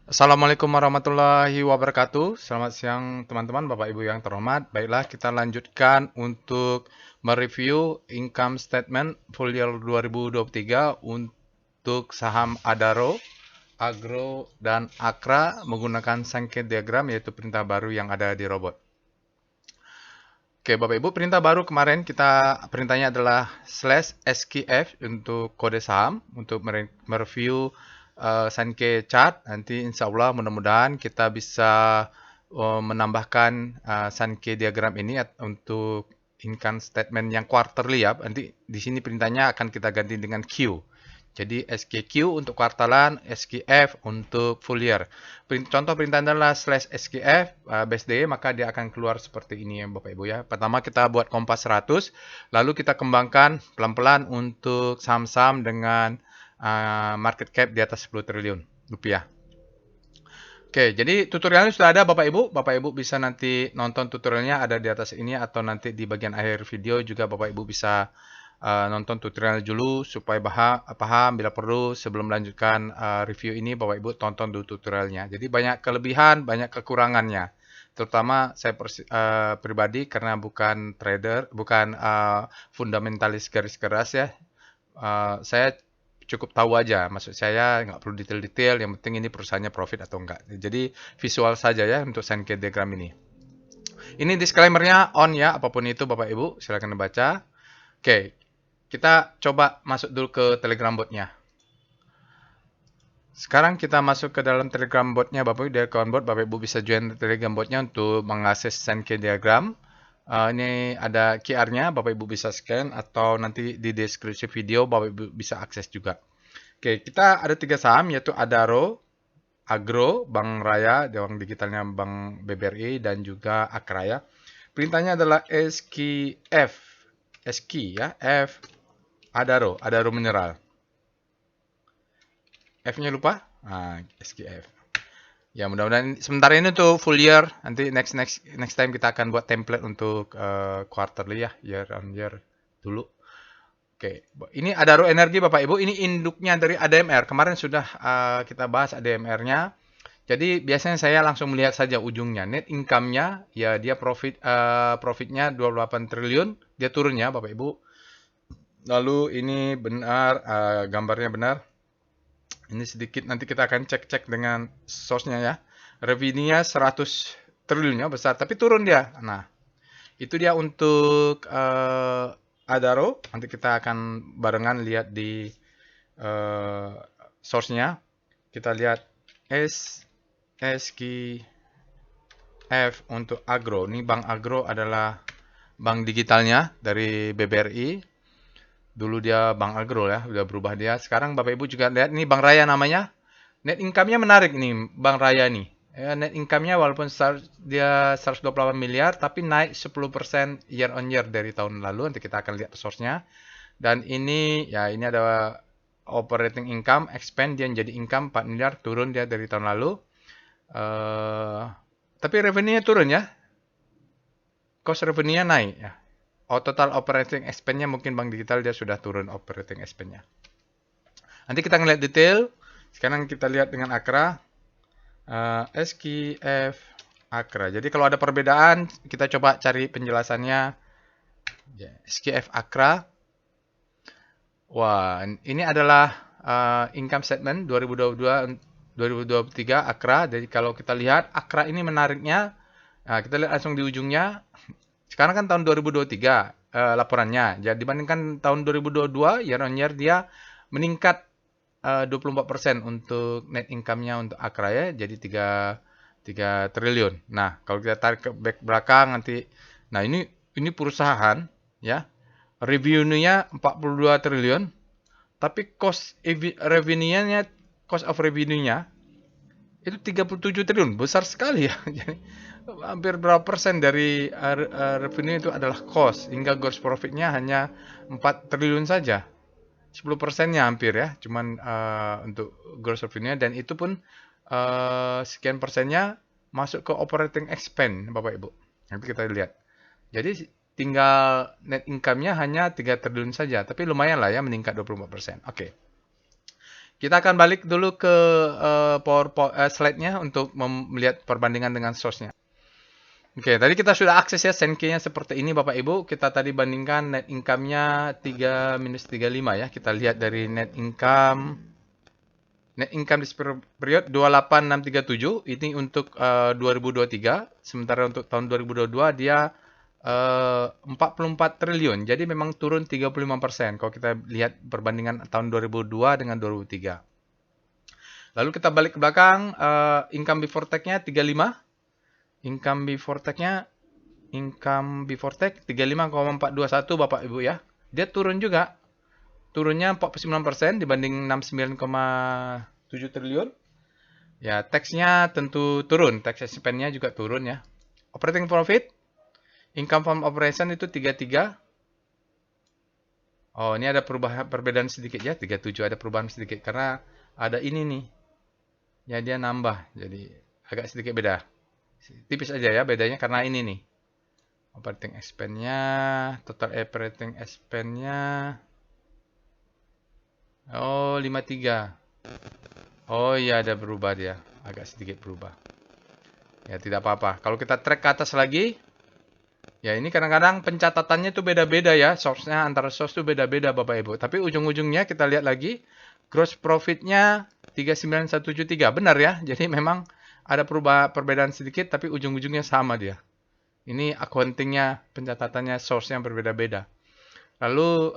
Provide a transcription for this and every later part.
Assalamualaikum warahmatullahi wabarakatuh. Selamat siang teman-teman, Bapak Ibu yang terhormat. Baiklah, kita lanjutkan untuk mereview income statement full year 2023 untuk saham Adaro, Agro, dan Akra menggunakan Sankey diagram yaitu perintah baru yang ada di robot. Oke, Bapak Ibu, perintah baru kemarin perintahnya adalah /SKF untuk kode saham untuk mereview Sankey chart. Nanti insya Allah mudah-mudahan kita bisa menambahkan Sankey diagram ini untuk income statement yang quarterly ya. Nanti di sini perintahnya akan kita ganti dengan Q. Jadi SKQ untuk kuartalan, SKF untuk full year. Contoh perintah adalah /SKF BSD, maka dia akan keluar seperti ini ya Bapak Ibu ya. Pertama kita buat kompas 100, lalu kita kembangkan pelan-pelan untuk saham-saham dengan market cap di atas 10 triliun rupiah. Oke, jadi tutorialnya sudah ada Bapak Ibu. Bapak Ibu bisa nanti nonton tutorialnya ada di atas ini atau nanti di bagian akhir video juga Bapak Ibu bisa nonton tutorial dulu supaya paham bila perlu sebelum melanjutkan review ini Bapak Ibu tonton dulu tutorialnya. Jadi banyak kelebihan, banyak kekurangannya. Terutama saya pribadi karena bukan trader, bukan fundamentalis garis keras ya. Saya cukup tahu aja, maksud saya nggak perlu detail-detail, yang penting ini perusahaannya profit atau enggak. Jadi visual saja ya untuk Sankey diagram ini. Ini disclaimer-nya on ya, apapun itu Bapak Ibu, silakan dibaca. Oke, kita coba masuk dulu ke Telegram bot-nya. Sekarang kita masuk ke dalam Telegram bot-nya Bapak Ibu, di account bot. Bapak Ibu bisa join Telegram bot-nya untuk mengakses Sankey diagram. Ini ada QR-nya, Bapak Ibu bisa scan atau nanti di deskripsi video Bapak Ibu bisa akses juga. Oke, kita ada 3 saham yaitu Adaro, Agro, Bank Raya, Bank Digitalnya Bank BBRI dan juga Akraya. Perintahnya adalah SKF, SK ya, F, Adaro, Adaro Mineral. F-nya lupa? SKF. Ya, mudah-mudahan sementara ini untuk full year. Nanti next time kita akan buat template untuk quarterly ya, year on year dulu. Oke, ini Adaro Energi Bapak Ibu. Ini induknya dari ADMR. Kemarin sudah kita bahas ADMR-nya. Jadi biasanya saya langsung melihat saja ujungnya. Net income-nya, ya dia profitnya 28 triliun. Dia turun ya Bapak Ibu. Lalu ini benar, gambarnya benar. Ini sedikit nanti kita akan cek-cek dengan source-nya ya. Revenue-nya 100 triliun ya, besar, tapi turun dia. Nah, itu dia untuk Adaro. Nanti kita akan barengan lihat di source-nya. Kita lihat SKF untuk Agro. Ini Bank Agro adalah bank digitalnya dari BBRI. Dulu dia Bank Agro ya, udah berubah dia. Sekarang Bapak Ibu juga lihat ini Bank Raya namanya. Net income-nya menarik nih Bank Raya nih. Ya, net income-nya walaupun dia 128 miliar tapi naik 10% year on year dari tahun lalu. Nanti kita akan lihat source-nya. Dan ini ya ini ada operating income expand dia jadi income 4 miliar turun dia dari tahun lalu. Tapi revenue-nya turun ya. Cost revenue-nya naik ya. Total operating expense-nya mungkin Bank Digital dia sudah turun operating expense-nya. Nanti kita ngeliat detail. Sekarang kita lihat dengan Akra. SKF Akra. Jadi kalau ada perbedaan, kita coba cari penjelasannya. SKF Akra. Wah, ini adalah income statement 2022-2023 Akra. Jadi kalau kita lihat Akra ini menariknya, kita lihat langsung di ujungnya. Sekarang kan tahun 2023 laporannya. Jadi dibandingkan tahun 2022 year on year dia meningkat 24% untuk net income-nya untuk Akra ya. Jadi 3 triliun. Nah, kalau kita tarik ke back belakang nanti nah ini perusahaan ya. Revenue-nya 42 triliun, tapi cost revenue-nya cost of revenue-nya itu 37 triliun, besar sekali ya. Jadi hampir berapa persen dari revenue itu adalah cost, hingga gross profit-nya hanya 4 triliun saja. 10%-nya hampir ya, cuman untuk gross revenue dan itu pun sekian persennya masuk ke operating expense Bapak Ibu. Nanti kita lihat. Jadi tinggal net income-nya hanya 3 triliun saja, tapi lumayan lah ya meningkat 24%. Oke. Kita akan balik dulu ke slide-nya untuk melihat perbandingan dengan source-nya. Oke, tadi kita sudah akses ya Senke-nya seperti ini Bapak Ibu. Kita tadi bandingkan net income-nya 3 minus 35 ya. Kita lihat dari net income. Net income di period 28637 ini untuk 2023. Sementara untuk tahun 2022 dia 44 triliun. Jadi memang turun 35% kalau kita lihat perbandingan tahun 2002 dengan 2003. Lalu kita balik ke belakang, income before tax-nya 35. Income before tax-nya, income before tax 35,421 Bapak Ibu ya. Dia turun juga. Turunnya 49% dibanding 69,7 triliun. Ya, tax-nya tentu turun. Tax expense-nya juga turun ya. Operating profit, income from operation itu 33. Oh, ini ada perbedaan sedikit ya. 37 ada perubahan sedikit. Karena ada ini nih. Ya, dia nambah. Jadi, agak sedikit beda. Tipis aja ya bedanya karena ini nih. Operating expense-nya, total operating expense-nya. Oh, 53. Oh iya ada berubah dia. Agak sedikit berubah. Ya tidak apa-apa. Kalau kita track ke atas lagi. Ya ini kadang-kadang pencatatannya tuh beda-beda ya. Source-nya antara source tuh beda-beda Bapak Ibu. Tapi ujung-ujungnya kita lihat lagi. Gross profit-nya 39173. Benar ya. Jadi memang ada perbedaan sedikit tapi ujung-ujungnya sama dia. Ini accounting-nya, pencatatannya, source-nya berbeda-beda. Lalu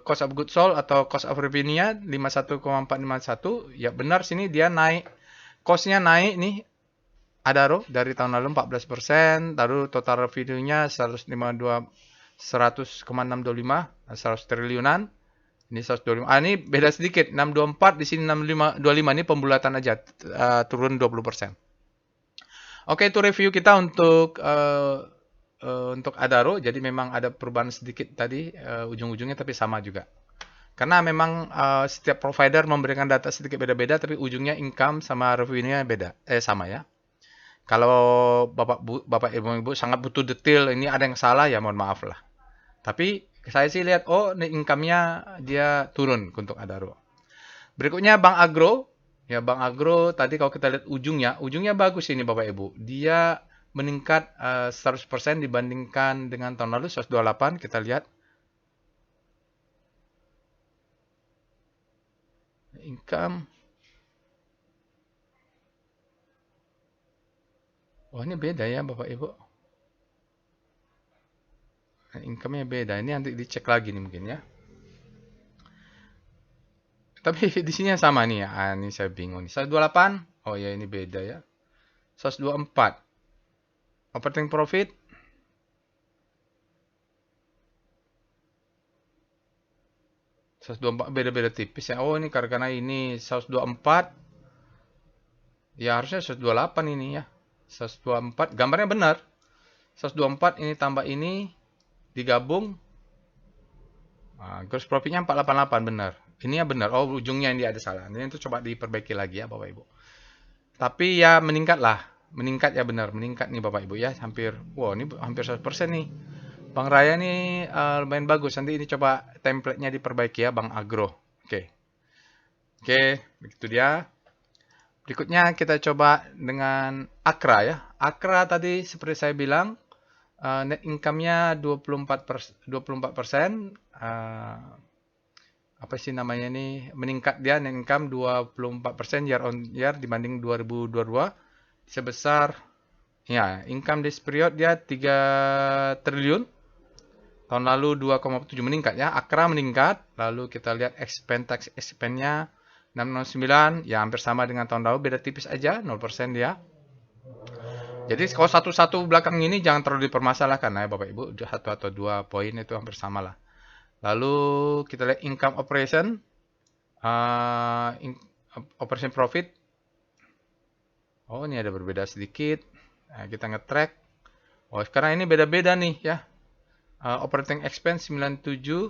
cost of goods sold atau cost of revenue-nya 51,451. Ya benar sini dia naik. Cost-nya naik nih. Adaro dari tahun lalu 14%. Lalu total revenue-nya 100,625. 100 triliunan. Ini 125. Ini beda sedikit. 624 di sini 625 ini pembulatan aja turun 20%. Oke, itu review kita untuk Adaro. Jadi memang ada perubahan sedikit tadi ujung-ujungnya tapi sama juga. Karena memang setiap provider memberikan data sedikit beda-beda tapi ujungnya income sama revenue-nya beda. Sama ya. Kalau Bapak Ibu sangat butuh detail ini ada yang salah ya mohon maaf lah. Tapi saya sih lihat, oh income-nya dia turun untuk Adaro. Berikutnya Bank Agro. Ya Bank Agro tadi kalau kita lihat ujungnya bagus ini Bapak Ibu. Dia meningkat 100% dibandingkan dengan tahun lalu 128. Kita lihat. Income. Oh ini beda ya Bapak Ibu. Income-nya beda. Ini nanti dicek lagi nih mungkin ya. Tapi di sini sama nih ya. Ini saya bingung nih. 128. Oh ya ini beda ya. 124. Operating profit. Beda-beda tipis ya. Oh ini karena ini 124. Ya harusnya 128 ini ya. 124. Gambarnya benar. 124 ini tambah ini. Digabung. Gross profitnya 488 benar. Ini ya benar. Oh ujungnya ini ada salah. Ini itu coba diperbaiki lagi ya Bapak Ibu. Tapi ya meningkat lah. Meningkat ya benar. Meningkat nih Bapak Ibu ya. Wow ini hampir 100% nih. Bank Raya ini lumayan bagus. Nanti ini coba template-nya diperbaiki ya Bank Agro. Oke. Oke, begitu dia. Berikutnya kita coba dengan Akra ya. Akra tadi seperti saya bilang net income-nya 24%. Apa sih namanya ini? Meningkat dia net income 24% year on year dibanding 2022 sebesar ya, income this period dia 3 triliun. Tahun lalu 2,7 meningkat ya. Akra meningkat. Lalu kita lihat tax expense-nya 609 ya hampir sama dengan tahun lalu, beda tipis aja 0% dia. Jadi kalau satu-satu belakang ini jangan terlalu dipermasalahkan ya Bapak Ibu, satu atau dua poin itu hampir sama lah. Lalu kita lihat income operation, operation profit. Oh ini ada berbeda sedikit. Nah, kita nge-track. Oh sekarang ini beda-beda nih ya. Operating expense 975.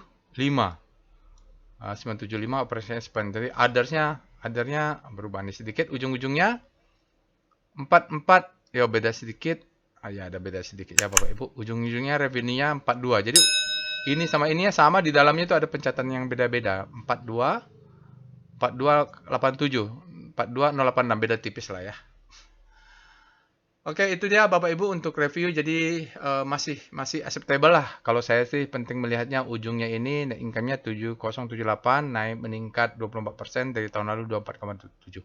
975 operating expense. Jadi other-nya berubah nih sedikit. Ujung-ujungnya 44. Ya beda sedikit. Ya ada beda sedikit ya Bapak Ibu. Ujung-ujungnya revenue-nya 42. Jadi ini sama ini ya sama, di dalamnya itu ada pencatatan yang beda-beda. 42. 4287, 42086, beda tipis lah ya. Oke, itu dia Bapak Ibu untuk review. Jadi masih acceptable lah. Kalau saya sih penting melihatnya ujungnya ini net income-nya 7078 naik meningkat 24% dari tahun lalu 24,7.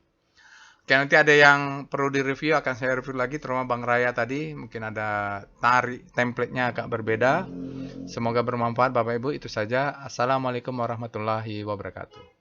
Oke, nanti ada yang perlu direview akan saya review lagi, terutama Bang Raya tadi. Mungkin ada template-nya agak berbeda. Semoga bermanfaat Bapak Ibu. Itu saja. Assalamualaikum warahmatullahi wabarakatuh.